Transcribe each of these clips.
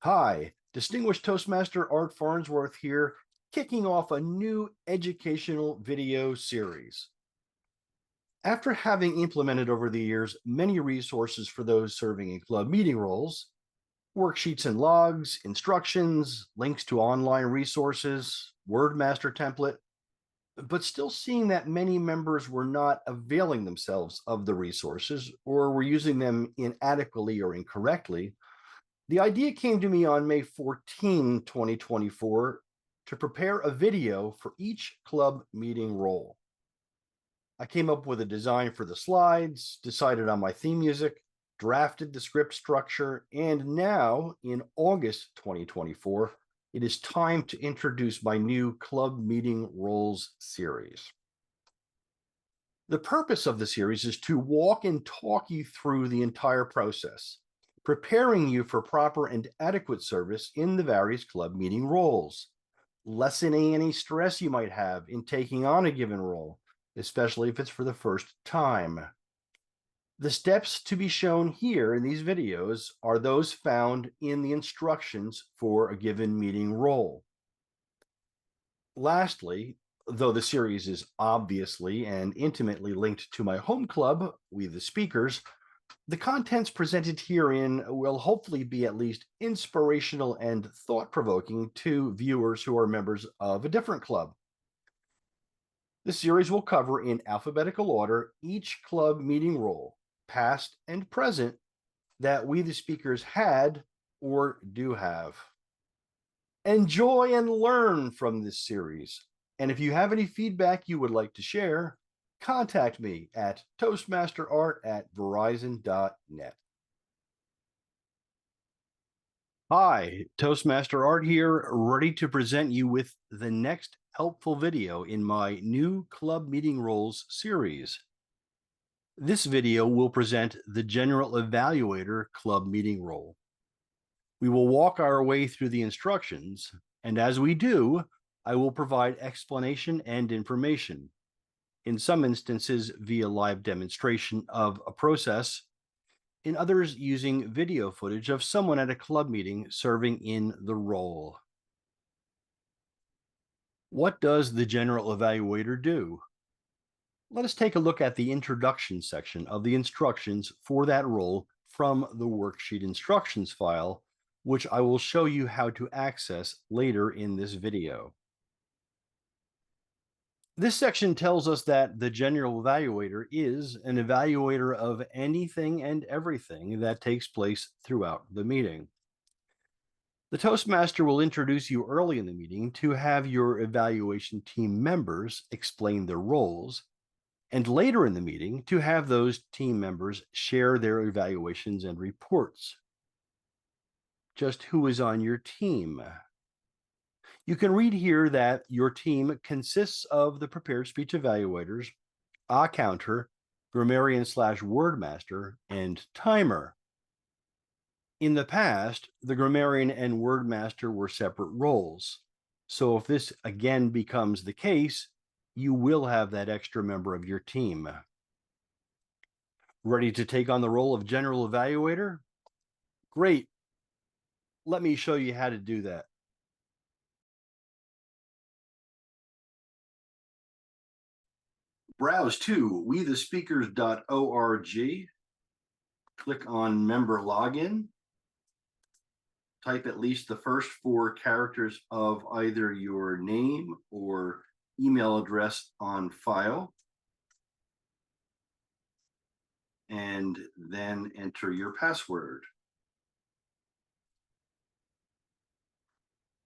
Hi, distinguished Toastmaster Art Farnsworth here, kicking off a new educational video series. After having implemented over the years many resources for those serving in club meeting roles, worksheets and logs, instructions, links to online resources, Wordmaster template, but still seeing that many members were not availing themselves of the resources or were using them inadequately or incorrectly, the idea came to me on May 14, 2024, to prepare a video for each club meeting role. I came up with a design for the slides, decided on my theme music, drafted the script structure, and now in August 2024, it is time to introduce my new club meeting roles series. The purpose of the series is to walk and talk you through the entire process, preparing you for proper and adequate service in the various club meeting roles, lessening any stress you might have in taking on a given role, especially if it's for the first time. The steps to be shown here in these videos are those found in the instructions for a given meeting role. Lastly, though the series is obviously and intimately linked to my home club, We the Speakers, the contents presented herein will hopefully be at least inspirational and thought-provoking to viewers who are members of a different club. The series will cover in alphabetical order each club meeting role, past and present, that We the Speakers had or do have. Enjoy and learn from this series. And if you have any feedback you would like to share, contact me at toastmasterart@verizon.net. Hi, Toastmaster Art here, ready to present you with the next helpful video in my new Club Meeting Roles series. This video will present the General Evaluator Club Meeting Role. We will walk our way through the instructions, and as we do, I will provide explanation and information, in some instances via live demonstration of a process, in others using video footage of someone at a club meeting serving in the role. What does the General Evaluator do? Let us take a look at the introduction section of the instructions for that role from the worksheet instructions file, which I will show you how to access later in this video. This section tells us that the general evaluator is an evaluator of anything and everything that takes place throughout the meeting. The Toastmaster will introduce you early in the meeting to have your evaluation team members explain their roles, and later in the meeting to have those team members share their evaluations and reports. Just who is on your team? You can read here that your team consists of the prepared speech evaluators, a counter, grammarian/wordmaster, and timer. In the past, the grammarian and wordmaster were separate roles. So if this again becomes the case, you will have that extra member of your team. Ready to take on the role of general evaluator? Great. Let me show you how to do that. Browse to wethespeakers.org. Click on member login. Type at least the first 4 characters of either your name or email address on file, and then enter your password.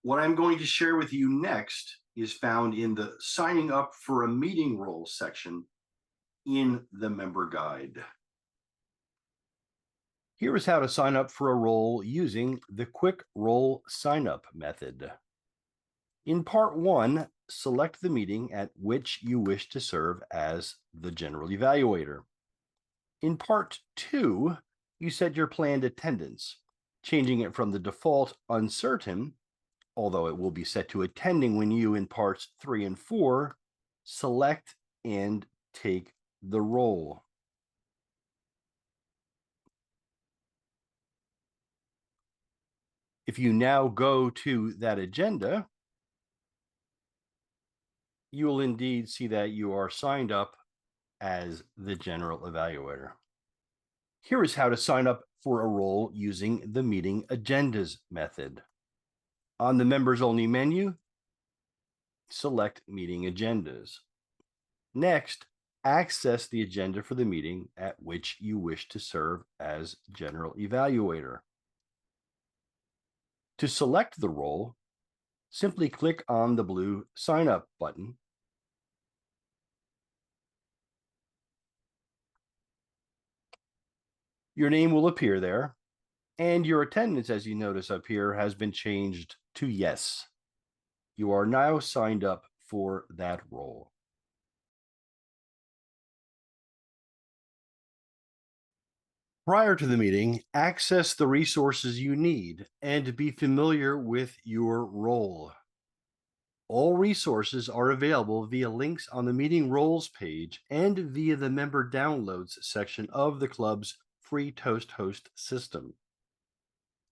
What I'm going to share with you next is found in the signing up for a meeting role section in the member guide. Here is how to sign up for a role using the quick role sign up method. In part 1, select the meeting at which you wish to serve as the general evaluator. In part 2, you set your planned attendance, changing it from the default uncertain, although it will be set to attending when you, in parts 3 and 4, select and take the role. If you now go to that agenda, you will indeed see that you are signed up as the general evaluator. Here is how to sign up for a role using the meeting agendas method. On the members only menu, select meeting agendas. Next, access the agenda for the meeting at which you wish to serve as general evaluator. To select the role, simply click on the blue Sign Up button. Your name will appear there, and your attendance, as you notice up here, has been changed to yes. You are now signed up for that role. Prior to the meeting, access the resources you need and be familiar with your role. All resources are available via links on the meeting roles page and via the member downloads section of the club's free Toast host system.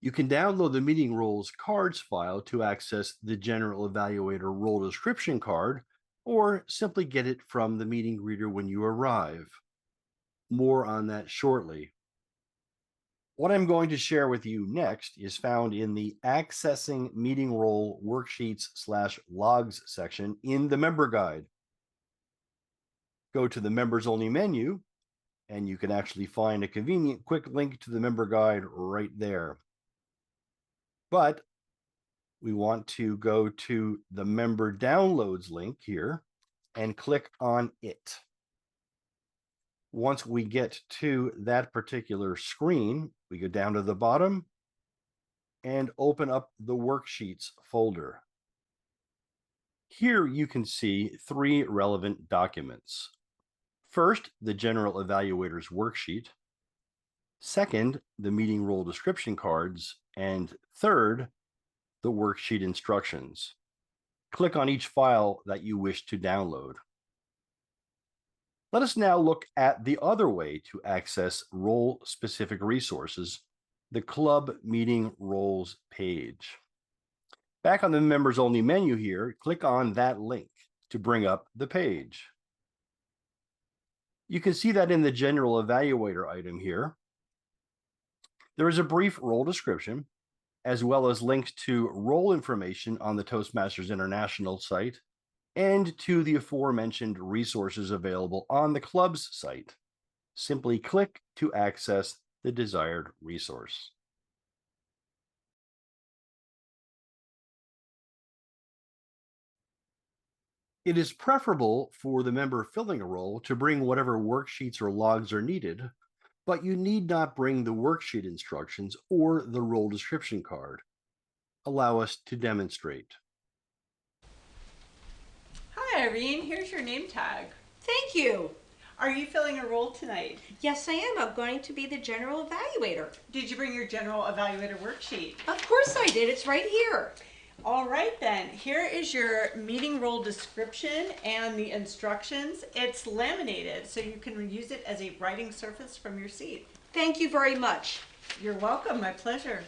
You can download the meeting roles cards file to access the general evaluator role description card, or simply get it from the meeting greeter when you arrive. More on that shortly. What I'm going to share with you next is found in the Accessing Meeting Role Worksheets/Logs section in the member guide. Go to the members only menu, and you can actually find a convenient quick link to the member guide right there. But we want to go to the member downloads link here and click on it. Once we get to that particular screen, we go down to the bottom and open up the worksheets folder. Here you can see 3 relevant documents. First, the general evaluator's worksheet. Second, the meeting role description cards. And third, the worksheet instructions. Click on each file that you wish to download. Let us now look at the other way to access role-specific resources, the Club Meeting Roles page. Back on the Members Only menu here, click on that link to bring up the page. You can see that in the General Evaluator item here, there is a brief role description, as well as links to role information on the Toastmasters International site, and to the aforementioned resources available on the club's site. Simply click to access the desired resource. It is preferable for the member filling a role to bring whatever worksheets or logs are needed, but you need not bring the worksheet instructions or the role description card. Allow us to demonstrate. Hi Irene, here's your name tag. Thank you. Are you filling a role tonight? Yes, I am. I'm going to be the general evaluator. Did you bring your general evaluator worksheet? Of course I did. It's right here. All right then, here is your meeting role description and the instructions. It's laminated, so you can use it as a writing surface from your seat. Thank you very much. You're welcome, my pleasure.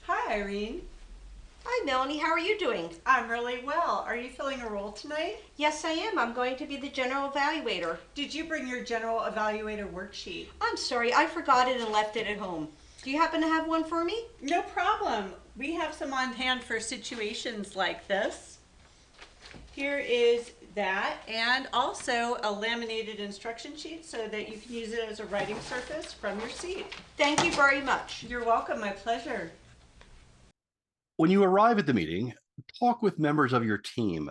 Hi Irene. Hi, Melanie. How are you doing? I'm really well. Are you filling a role tonight? Yes, I am. I'm going to be the general evaluator. Did you bring your general evaluator worksheet? I'm sorry. I forgot it and left it at home. Do you happen to have one for me? No problem. We have some on hand for situations like this. Here is that, and also a laminated instruction sheet so that you can use it as a writing surface from your seat. Thank you very much. You're welcome. My pleasure. When you arrive at the meeting, talk with members of your team.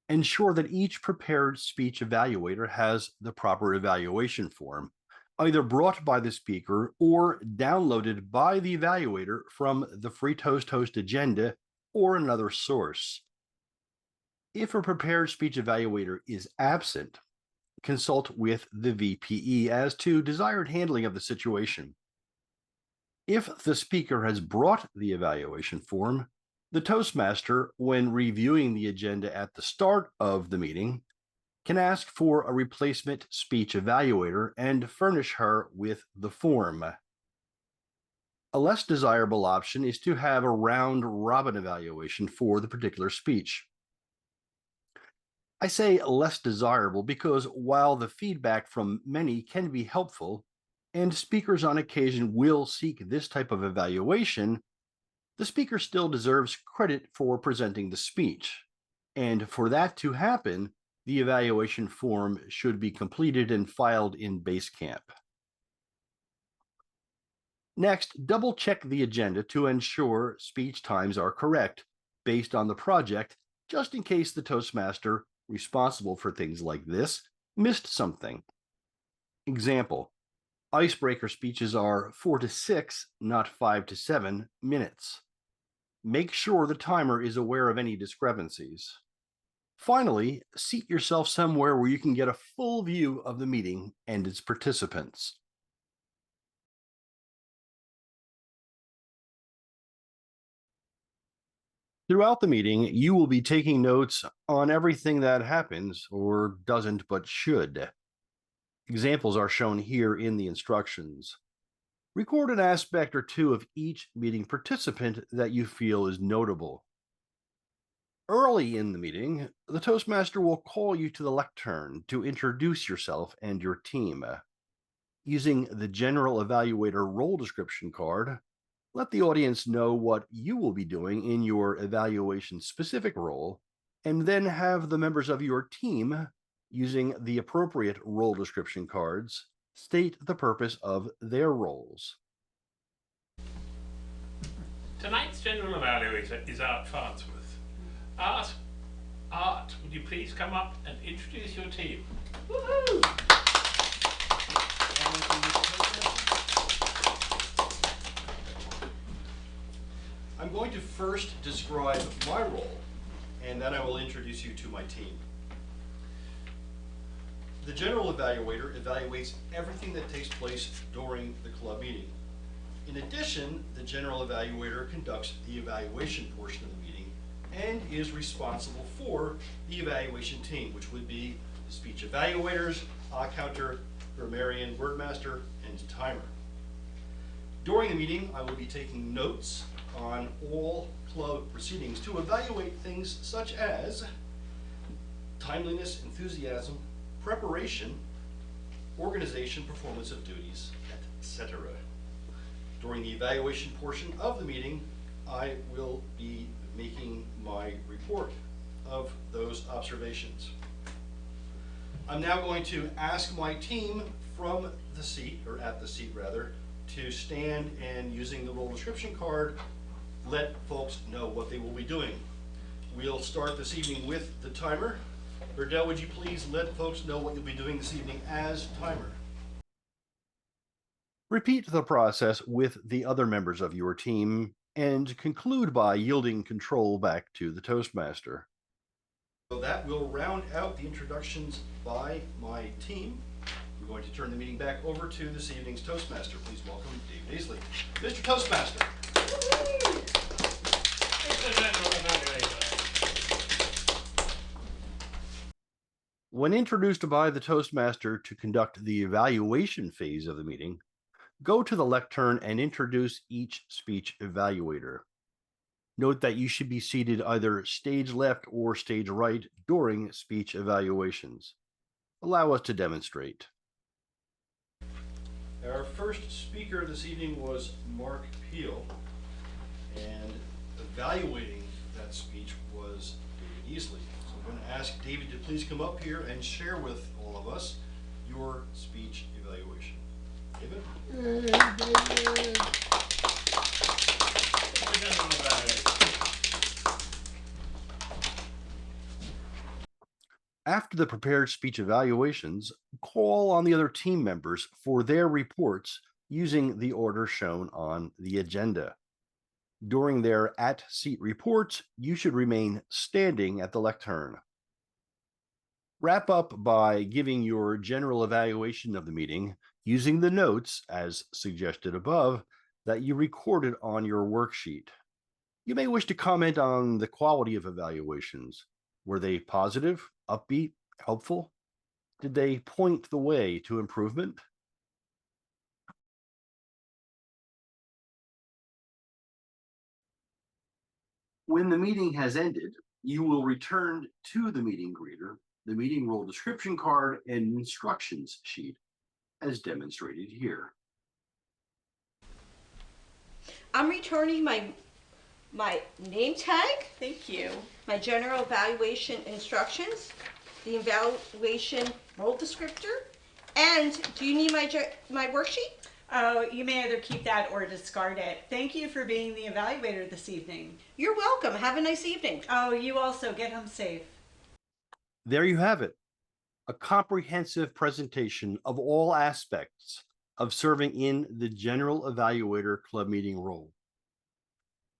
Ensure that each prepared speech evaluator has the proper evaluation form, either brought by the speaker or downloaded by the evaluator from the free Toast Host agenda or another source. If a prepared speech evaluator is absent, consult with the VPE as to desired handling of the situation. If the speaker has brought the evaluation form, the Toastmaster, when reviewing the agenda at the start of the meeting, can ask for a replacement speech evaluator and furnish her with the form. A less desirable option is to have a round robin evaluation for the particular speech. I say less desirable because while the feedback from many can be helpful, and speakers on occasion will seek this type of evaluation, the speaker still deserves credit for presenting the speech. And for that to happen, the evaluation form should be completed and filed in Basecamp. Next, double check the agenda to ensure speech times are correct based on the project, just in case the Toastmaster responsible for things like this missed something. Example, icebreaker speeches are 4 to 6, not 5 to 7 minutes. Make sure the timer is aware of any discrepancies. Finally, seat yourself somewhere where you can get a full view of the meeting and its participants. Throughout the meeting, you will be taking notes on everything that happens or doesn't but should. Examples are shown here in the instructions. Record an aspect or two of each meeting participant that you feel is notable. Early in the meeting, the Toastmaster will call you to the lectern to introduce yourself and your team. Using the General Evaluator role description card, let the audience know what you will be doing in your evaluation specific role, and then have the members of your team, using the appropriate role description cards, state the purpose of their roles. Tonight's general evaluator is Art Farnsworth. Art, would you please come up and introduce your team? Woohoo! I'm going to first describe my role, and then I will introduce you to my team. The General Evaluator evaluates everything that takes place during the club meeting. In addition, the General Evaluator conducts the evaluation portion of the meeting and is responsible for the evaluation team, which would be the speech evaluators, counter, grammarian, wordmaster, and timer. During the meeting, I will be taking notes on all club proceedings to evaluate things such as timeliness, enthusiasm, preparation, organization, performance of duties, etc. During the evaluation portion of the meeting, I will be making my report of those observations. I'm now going to ask my team from the seat, or at the seat rather, to stand and, using the role description card, let folks know what they will be doing. We'll start this evening with the timer. Burdell, would you please let folks know what you'll be doing this evening as timer? Repeat the process with the other members of your team and conclude by yielding control back to the Toastmaster. So that will round out the introductions by my team. I'm going to turn the meeting back over to this evening's Toastmaster. Please welcome David Aisley. Mr. Toastmaster. Mr. General Evaluator. When introduced by the Toastmaster to conduct the evaluation phase of the meeting, go to the lectern and introduce each speech evaluator. Note that you should be seated either stage left or stage right during speech evaluations. Allow us to demonstrate. Our first speaker this evening was Mark Peel, and evaluating that speech was David Easley. So I'm going to ask David to please come up here and share with all of us your speech evaluation. David? Mr. General Evaluator. After the prepared speech evaluations, call on the other team members for their reports using the order shown on the agenda. During their at-seat reports, you should remain standing at the lectern. Wrap up by giving your general evaluation of the meeting using the notes, as suggested above, that you recorded on your worksheet. You may wish to comment on the quality of evaluations. Were they positive, upbeat, helpful? Did they point the way to improvement? When the meeting has ended, you will return to the meeting greeter the meeting role description card and instructions sheet as demonstrated here. I'm returning my name tag, Thank you. my general evaluation instructions, the evaluation role descriptor, and do you need my worksheet? Oh, you may either keep that or discard it. Thank you for being the evaluator this evening. You're welcome. Have a nice evening. Oh, you also get home safe. There you have it, a comprehensive presentation of all aspects of serving in the General Evaluator Club meeting role.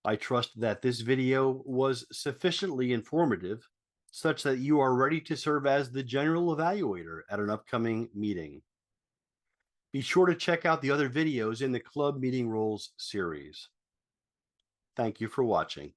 I trust that this video was sufficiently informative such that you are ready to serve as the General Evaluator at an upcoming meeting. Be sure to check out the other videos in the Club Meeting Roles series. Thank you for watching.